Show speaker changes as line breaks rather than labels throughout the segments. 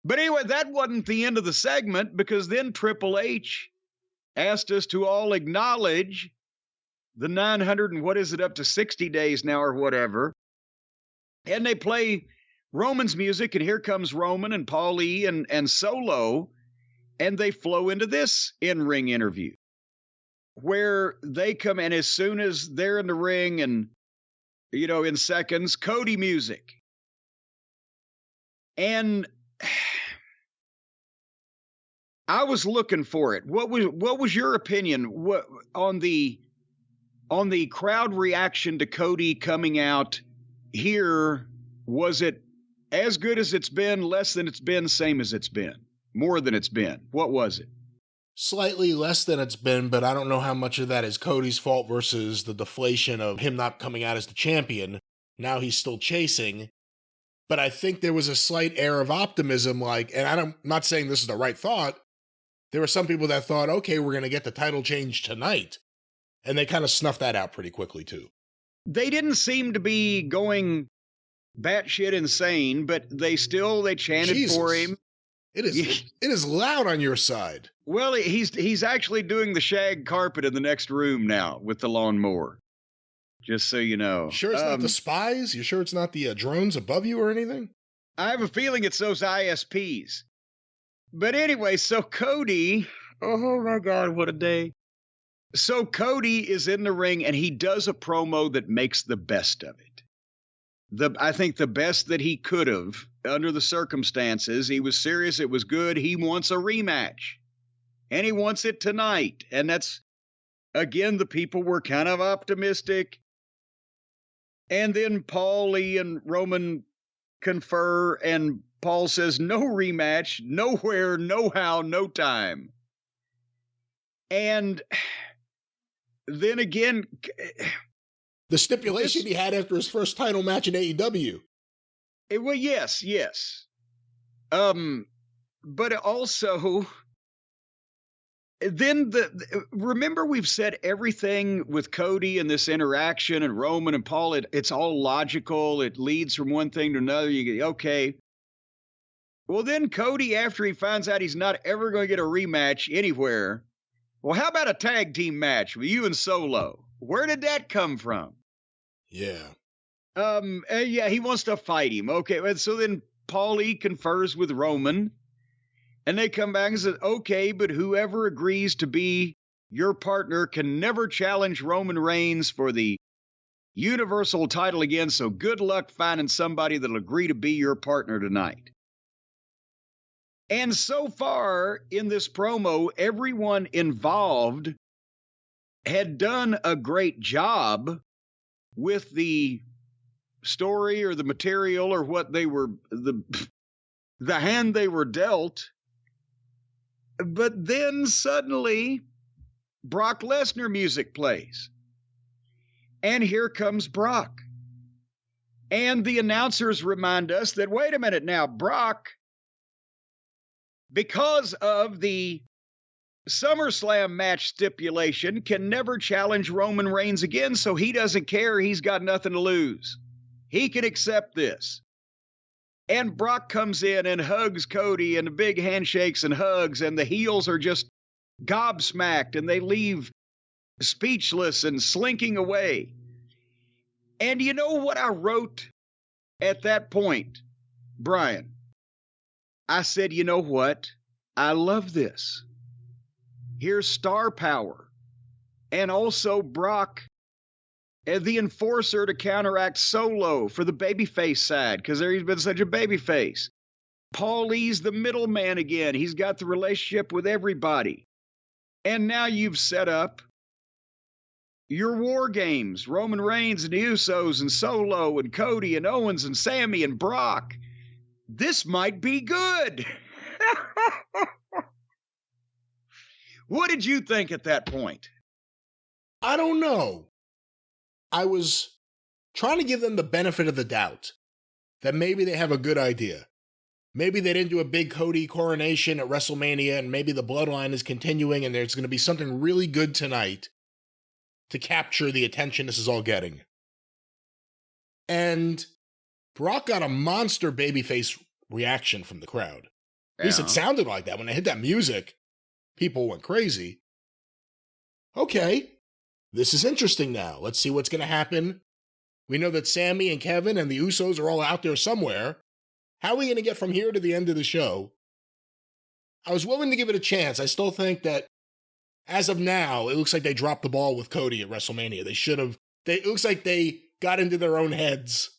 But anyway, that wasn't the end of the segment, because then Triple H asked us to all acknowledge the 900 and what is it, up to 60 days now or whatever. And they play Roman's music, and here comes Roman and Paul E. and Solo, and they flow into this in-ring interview where they come in as soon as they're in the ring, and, you know, in seconds, Cody music. And I was looking for it. What was your opinion on the crowd reaction to Cody coming out here? Was it as good as it's been, less than it's been, same as it's been, more than it's been? What was it?
Slightly less than it's been, but I don't know how much of that is Cody's fault versus the deflation of him not coming out as the champion. Now he's still chasing. But I think there was a slight air of optimism, and I'm not saying this is the right thought. There were some people that thought, okay, we're going to get the title change tonight. And they kind of snuffed that out pretty quickly, too.
They didn't seem to be going batshit insane, but they chanted
Jesus.
for him.
It is loud on your side.
Well, he's actually doing the shag carpet in the next room now with the lawnmower. Just so you know.
Sure it's not the spies? You sure it's not the drones above you or anything?
I have a feeling it's those ISPs. But anyway, so Cody, oh my God, what a day. So Cody is in the ring, and he does a promo that makes the best of it. I think the best that he could have under the circumstances. He was serious. It was good. He wants a rematch, and he wants it tonight. And that's, again, the people were kind of optimistic. And then Paul Lee and Roman confer, and Paul says, no rematch, nowhere, no how, no time. And then again,
the stipulation he had after his first title match in AEW.
Well, yes. But also, then remember we've said everything with Cody and this interaction and Roman and Paul, it's all logical. It leads from one thing to another. You go, okay. Well, then Cody, after he finds out he's not ever going to get a rematch anywhere, well, how about a tag team match with you and Solo? Where did that come from?
Yeah.
Yeah, he wants to fight him. Okay, so then Paul E confers with Roman, and they come back and say, okay, but whoever agrees to be your partner can never challenge Roman Reigns for the Universal title again, so good luck finding somebody that'll agree to be your partner tonight. And so far in this promo, everyone involved had done a great job with the story or the material or what they were, the hand they were dealt. But then suddenly Brock Lesnar music plays. And here comes Brock. And the announcers remind us that, wait a minute now, Brock, because of the SummerSlam match stipulation, can never challenge Roman Reigns again, so he doesn't care. He's got nothing to lose. He can accept this. And Brock comes in and hugs Cody, and the big handshakes and hugs, and the heels are just gobsmacked, and they leave speechless and slinking away. And you know what I wrote at that point, Brian? I said, you know what? I love this. Here's star power. And also Brock, the enforcer to counteract Solo for the babyface side, because he's been such a babyface. Paul Lee's the middleman again. He's got the relationship with everybody. And now you've set up your war games, Roman Reigns and the Usos and Solo and Cody and Owens and Sammy and Brock. This might be good. What did you think at that point?
I don't know. I was trying to give them the benefit of the doubt that maybe they have a good idea. Maybe they didn't do a big Cody coronation at WrestleMania, and maybe the bloodline is continuing and there's going to be something really good tonight to capture the attention this is all getting. And Brock got a monster babyface reaction from the crowd. At least it sounded like that. When they hit that music, people went crazy. Okay, this is interesting now. Let's see what's going to happen. We know that Sammy and Kevin and the Usos are all out there somewhere. How are we going to get from here to the end of the show? I was willing to give it a chance. I still think that, as of now, it looks like they dropped the ball with Cody at WrestleMania. They should have. It looks like they got into their own heads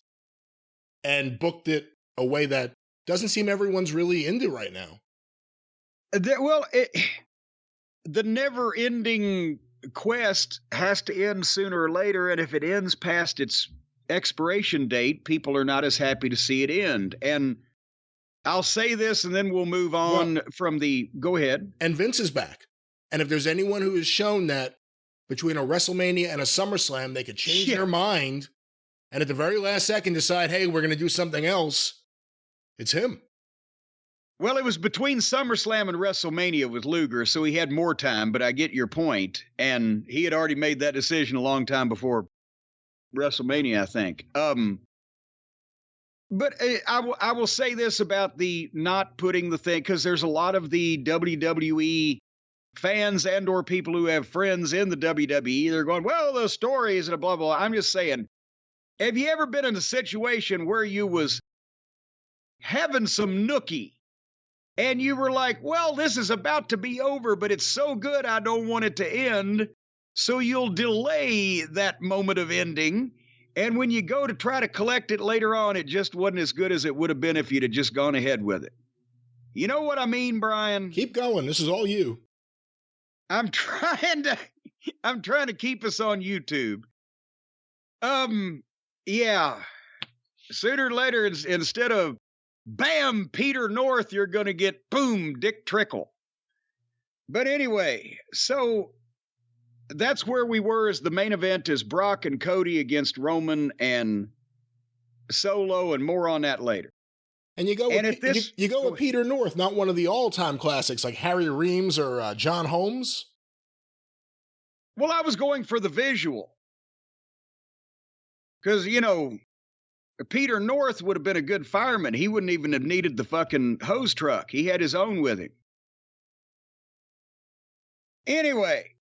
and booked it a way that doesn't seem everyone's really into right now.
The never-ending quest has to end sooner or later, and if it ends past its expiration date, people are not as happy to see it end. And I'll say this, and then we'll move on from the... Go ahead.
And Vince is back. And if there's anyone who has shown that between a WrestleMania and a SummerSlam, they could change their mind and at the very last second decide, hey, we're going to do something else, it's him.
Well, it was between SummerSlam and WrestleMania with Luger, so he had more time, but I get your point. And he had already made that decision a long time before WrestleMania, I think. But I will say this about the not putting the thing, because there's a lot of the WWE fans and or people who have friends in the WWE, they're going, well, the stories and blah, blah, blah. I'm just saying, have you ever been in a situation where you was having some nookie and you were like, well, this is about to be over, but it's so good I don't want it to end, so you'll delay that moment of ending, and when you go to try to collect it later on, it just wasn't as good as it would have been if you'd have just gone ahead with it. You know what I mean, Brian?
Keep going. This is all you.
I'm trying to keep us on YouTube. Yeah. Sooner or later, instead of bam, Peter North, you're going to get boom, Dick Trickle. But anyway, so that's where we were as the main event is Brock and Cody against Roman and Solo, and more on that later.
And you go with Peter North, not one of the all-time classics like Harry Reams or John Holmes?
Well, I was going for the visual. Because, Peter North would have been a good fireman. He wouldn't even have needed the fucking hose truck. He had his own with him. Anyway,